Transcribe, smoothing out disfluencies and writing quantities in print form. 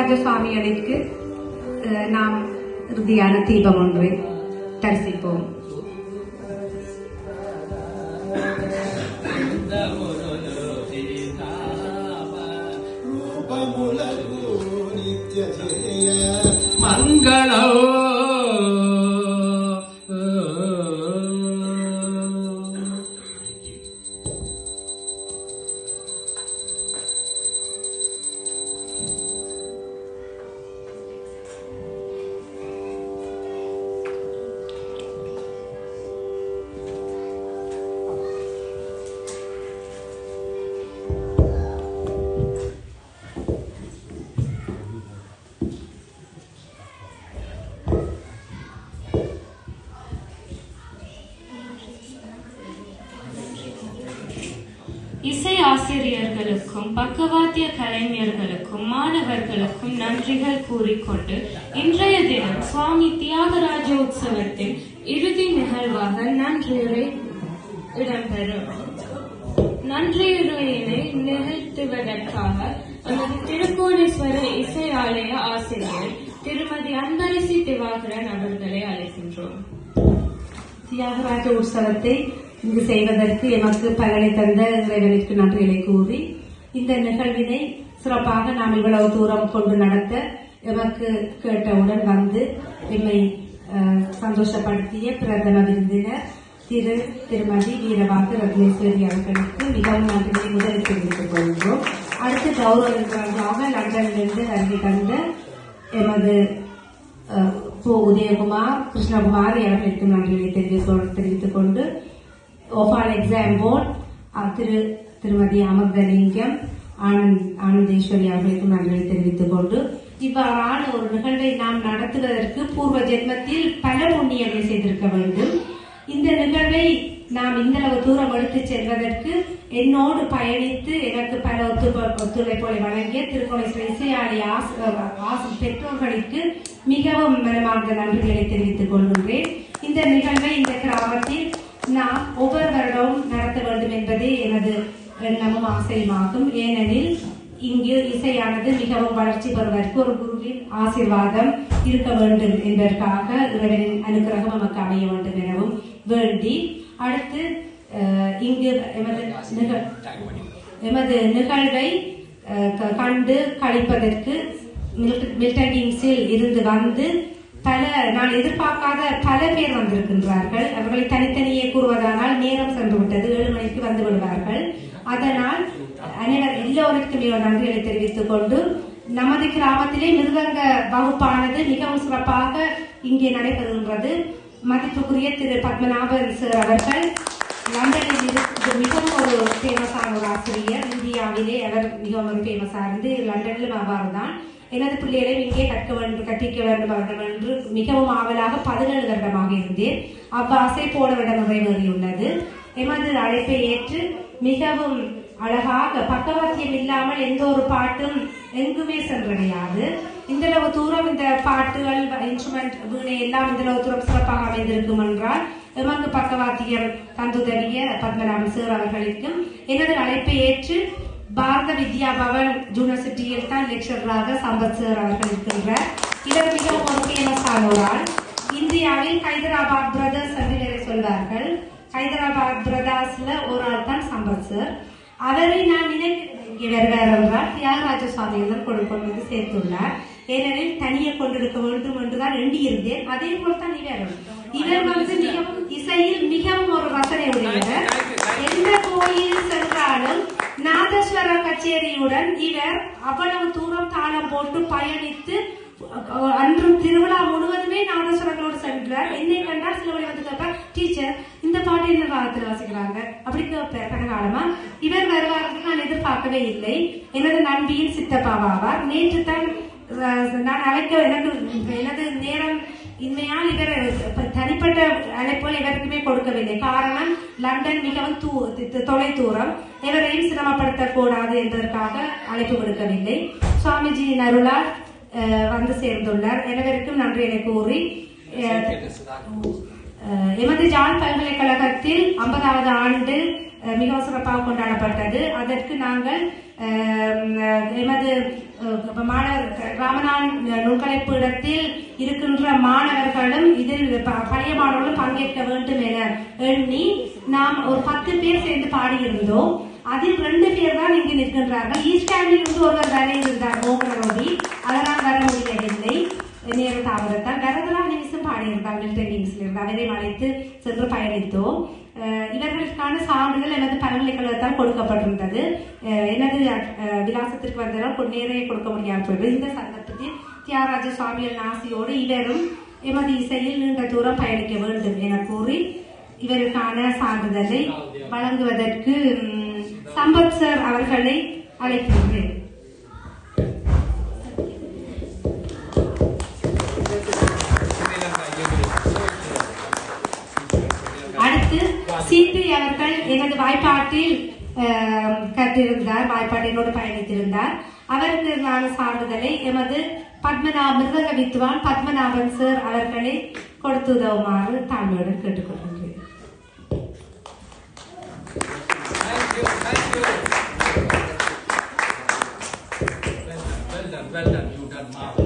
தியாகராஜ சுவாமிகளுக்கு நாம் இறுதியான தீபம் ஒன்றை தரிசிப்போம். மங்களோ இசை ஆசிரியர்களுக்கும் பக்கவாத்திய கலைஞர்களுக்கும் மாணவர்களுக்கும் நன்றிகள் கூறிக்கொண்டு இன்றைய தினம் சுவாமி தியாகராஜ உற்சவத்தின் இறுதி நிகழ்வாக நன்றியுரை இடம்பெறும். நன்றியுரையினை நிகழ்த்துவதற்காக நமது திருக்கோணேஸ்வர இசை ஆலய ஆசிரியர் திருமதி அன்பரசி திவாகரன் அவர்களை அழைக்கின்றோம். தியாகராஜ உற்சவத்தை இங்கு செய்வதற்கு எமக்கு பலனை தந்த இறைவனுக்கு நன்றிகளை கூறி இந்த நிகழ்வினை சிறப்பாக நாம் இவ்வளவு தூரம் கொண்டு நடத்த எமக்கு கேட்டவுடன் வந்து எம்மை சந்தோஷப்படுத்திய பிரதம விருந்தினர் திருமதி வீரவாக்கு ரத்னேஸ்வரி அவர்களுக்கு மிகவும் நன்றிகளை முதலில் தெரிவித்துக் கொள்கிறோம். அடுத்து கௌரவர்களாக லண்டனிலிருந்து வருகை தந்த எமது உதயகுமார் கிருஷ்ணகுமார் அவர்களுக்கு நன்றிகளை தெரிவித்துக் கொண்டு ஓபால் எக்ஸாம் போர்டு திருமதி அமர்தலிங்கம் ஆனந்தேஸ்வரி அவர்களுக்கு நன்றிகளை தெரிவித்துக் கொண்டு இவ்வாறான ஒரு நிகழ்வை நாம் நடத்துவதற்கு பூர்வ ஜென்மத்தில் பல புண்ணியங்களை செய்திருக்க வேண்டும். இந்த நிகழ்வை நாம் இந்தளவு தூரம் எடுத்துச் செல்வதற்கு என்னோடு பயணித்து எனக்கு பல ஒத்துழைப்புகளை வழங்கிய திருக்கோணேஸ்வர இசை ஆலய பெற்றோர்களுக்கு மிகவும் மனமார்ந்த நன்றிகளை தெரிவித்துக் கொள்கின்றேன். இந்த நிகழ்வை இந்த கிராமத்தில் நாம் ஒவ்வொரு வருடமும் நடத்த வேண்டும் என்பதே எனது எண்ணமும் ஆசையுமாகும். ஏனெனில் இங்கு இசையானது மிகவும் வளர்ச்சி பெறுவதற்கு ஒரு குருவின் ஆசீர்வாதம் இருக்க வேண்டும் என்பதற்காக இறைவனின் அனுகிரகம் நமக்கு அமைய வேண்டும் எனவும் வேண்டி அடுத்து இங்கு எமது நிகழ்வை கண்டு கழிப்பதற்கு மில்டன் கிங்ஸில் இருந்து வந்து நான் எதிர்பார்க்காத பல பேர் வந்திருக்கின்றார்கள். அவர்களை தனித்தனியே கூறுவதானால் நேரம் சென்று விட்டது, 7 மணிக்கு வந்து விடுவார்கள். அதனால் எல்லோருக்கும் நன்றிகளை தெரிவித்துக் கொண்டு நமது கிராமத்திலே மிருதங்க வகுப்பானது மிகவும் சிறப்பாக இங்கே நடைபெறுகின்றது. மதிப்புக்குரிய திரு பத்மநாபன் சார் அவர்கள் லண்டனில் மிகவும் ஒரு பேமஸான ஒரு ஆசிரியர். இந்தியாவிலே அவர் மிகவும் ஒரு பேமஸா இருந்து லண்டனிலும் அவ்வாறு தான் எனது பிள்ளைகளை இங்கே கற்பிக்க வேண்டும் என்று மிகவும் ஆவலாக 17 வருடமாக இருந்தேன். அவ்வாசை போட விட நிறைவேறியுள்ளது. எமது அழைப்பை ஏற்று மிகவும் அழகாக பக்கவாத்தியம் இல்லாமல் எந்த ஒரு பாட்டும் எங்குமே சென்றடையாது. இந்தளவு தூரம் இந்த பாட்டுகள் இன்ஸ்ட்ருமெண்ட் வீணை எல்லாம் இந்தளவு தூரம் சிறப்பாக அமைந்திருக்கும் என்றால் எமக்கு பக்கவாத்தியம் தந்துதவிய பத்மநாபன் சார் அவர்களுக்கும் எனது அழைப்பை ஏற்று பாரத வித்யா பவன் யூனிவர்சிட்டியில் தான் லெக்சராக சம்பத் சார் அவர்கள் இருக்கின்றார். இவர் மிகவும் ஒரு ஃபேமஸான ஒரு ஆள். இந்தியாவில் ஹைதராபாத் பிரதர்ஸ் என்று சொல்வார்கள். ஹைதராபாத் பிரதர்ஸ்ல ஒரு ஆள் தான் சம்பத் சார். அவரை நான் வருவார் என்றால் தியாகராஜ சுவாமிகள் கொண்டு வந்து சேர்த்துள்ளார். ஏனெனில் தனியை கொண்டிருக்க வேண்டும் என்றுதான் எண்ணியிருந்தேன். அதே போல்தான் இவர் வந்து மிகவும் இசையில் மிகவும் ஒரு ரசனை உடையவர். எந்த கோயில் சென்றாலும் நாதஸ்வர கச்சேரியுடன் இவர் அவ்வளவு தூரம் தாளம் போட்டு பயணித்து அன்றும் திருவிழா முழுவதுமே நாதஸ்வரங்களோடு சென்றார். என்னை கண்டால் சில வழி வந்து கேட்பார், டீச்சர் இந்த பாட்டு என்ன ராகத்தில் வாசிக்கிறாங்க அப்படி கேட்பார். கனகாலமா இவர் வருவார்கள் நான் எதிர்பார்க்கவே இல்லை. எனது நண்பியின் சித்தப்பாவாவார். நேற்று தான் நான் அழைக்க எனது நேரம் இன்மையால் இவர் தனிப்பட்ட அழைப்புகள் இவருக்குமே கொடுக்கவில்லை. காரணம் லண்டன் மிகவும் தொலை தூரம், எவரையும் சிரமப்படுத்தக் கூடாது என்பதற்காக அழைப்பு கொடுக்கவில்லை. சுவாமிஜியின் அருளால் வந்து சேர்ந்துள்ளார். அனைவருக்கும் நன்றியை கூறி எமது யாழ் பல்கலைக்கழகத்தில் 50வது ஆண்டு மிகவும் சிறப்பாக கொண்டாடப்பட்டது. அதற்கு நாங்கள் எமது மாணவர் ராமநாள் நுண்கலைப்பு இடத்தில் இருக்கின்ற மாணவர்களும் இதில் பழைய மாணவர்களும் பங்கேற்க வேண்டும் என எண்ணி நாம் ஒரு 10 பேர் சேர்ந்து பாடியிருந்தோம். அதில் 2 பேர் தான் இங்கு நிற்கின்றார்கள். ஈஸ்டாண்டில் இருந்து ஒருவர் வர இருந்தார், மோகனரோதி. அதனால் வர முடியவில்லை, நேர தாமதத்தால். வரதரா நிமிஷம் பாடியிருந்தார் மில்டன் கிங்ஸ்ல இருந்து. அவரை அழைத்து சென்று பயணித்தோம். இவர்களுக்கான சான்றிதழ் எனது பல்கலைக்கழகத்தால் கொடுக்கப்பட்டிருந்தது. எனது விலாசத்திற்கு வந்ததால் நேரையே கொடுக்க முடியாமல் போயிடுது. இந்த சந்தர்ப்பத்தில் தியாகராஜ சுவாமிகள் நாசியோடு இவரும் எமது இசையில் நீண்ட தூரம் பயணிக்க வேண்டும் என கூறி இவருக்கான சான்றிதழை வழங்குவதற்கு சம்பத் சார் அவர்களை அழைக்கின்றேன். அடுத்து சீத்து அவர்கள் எனது வாய்ப்பாட்டில் கற்றிருந்தார், வாய்ப்பாட்டினோடு பயணித்திருந்தார். அவருக்கு நான் சான்றிதழை எமது மிருதக வித்வான் பத்மநாபன் சார் அவர்களை கொடுத்து உதவுமாறு தாழ்மையுடன் கேட்டுக்கொள்கின்றேன். Well done, you done marvelous.